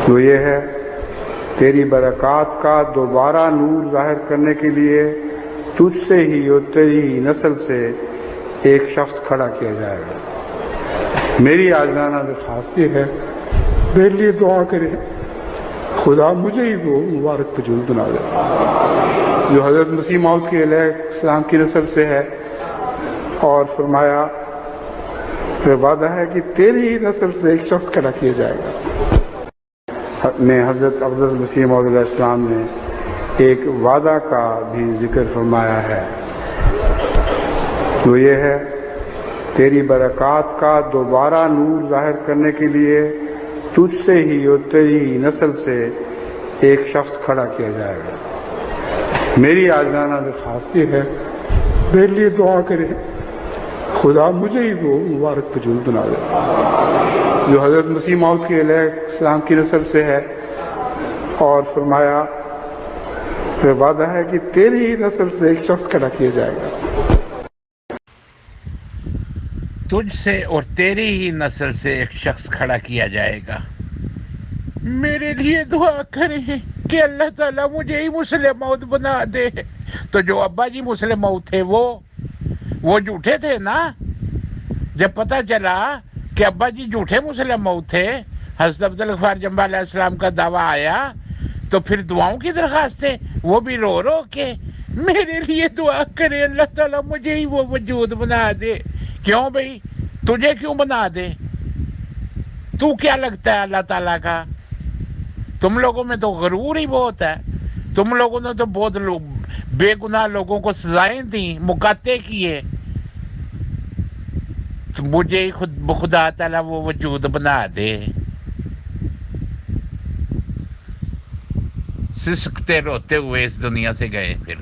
وہ یہ ہے تیری برکات کا دوبارہ نور ظاہر کرنے کے لیے تجھ سے ہی اور تیری ہی نسل سے ایک شخص کھڑا کیا جائے گا۔ میری آجزانہ درخواست یہ ہے میرے لیے دعا کرے خدا مجھے ہی وہ مبارک وجود بنا دے جو حضرت مسیح موعود کے علیہ السلام کی نسل سے ہے، اور فرمایا پھر وعدہ ہے کہ تیری ہی نسل سے ایک شخص کھڑا کیا جائے گا۔ میں حضرت اقدس مسیح موعود علیہ السلام نے ایک وعدہ کا بھی ذکر فرمایا ہے، وہ یہ ہے تیری برکات کا دوبارہ نور ظاہر کرنے کے لیے تجھ سے ہی اور تیری ہی نسل سے ایک شخص کھڑا کیا جائے گا۔ میری آجزانہ درخواست یہ ہے میرے لیے دعا کرے خدا مجھے ہی وہ مبارک وجود بنا دے جو حضرت مسیح موعود کے علیہ السلام کی نسل سے ہے، اور فرمایا پھر وعدہ ہے کہ تیری ہی نسل سے ایک شخص کھڑا کیا جائے گا۔ تجھ سے اور تیری ہی نسل سے ایک شخص کھڑا کیا جائے گا۔ میرے لیے دعا کریں کہ اللہ تعالیٰ مجھے ہی مسلم موعود بنا دے۔ تو جو ابا جی مسلم موعود تھے وہ جھوٹے تھے نا۔ جب پتہ چلا کہ ابا جی جھوٹے مسلم موعود تھے، حضرت عبدالغفار جنبہ علیہ السلام کا دعویٰ آیا تو پھر دعاؤں کی درخواستیں، وہ بھی رو رو کے میرے لیے دعا کرے اللہ تعالیٰ مجھے ہی وہ وجود بنا دے۔ کیوں بھائی؟ تجھے کیوں بنا دے؟ تو کیا لگتا ہے اللہ تعالیٰ کا؟ تم لوگوں میں تو غرور ہی بہت ہے۔ تم لوگوں نے تو بہت بے گناہ لوگوں کو سزائیں دیں، مکاتے کیے، تو مجھے ہی خدا تعالیٰ وہ وجود بنا دے۔ سسکتے روتے ہوئے اس دنیا سے گئے پھر۔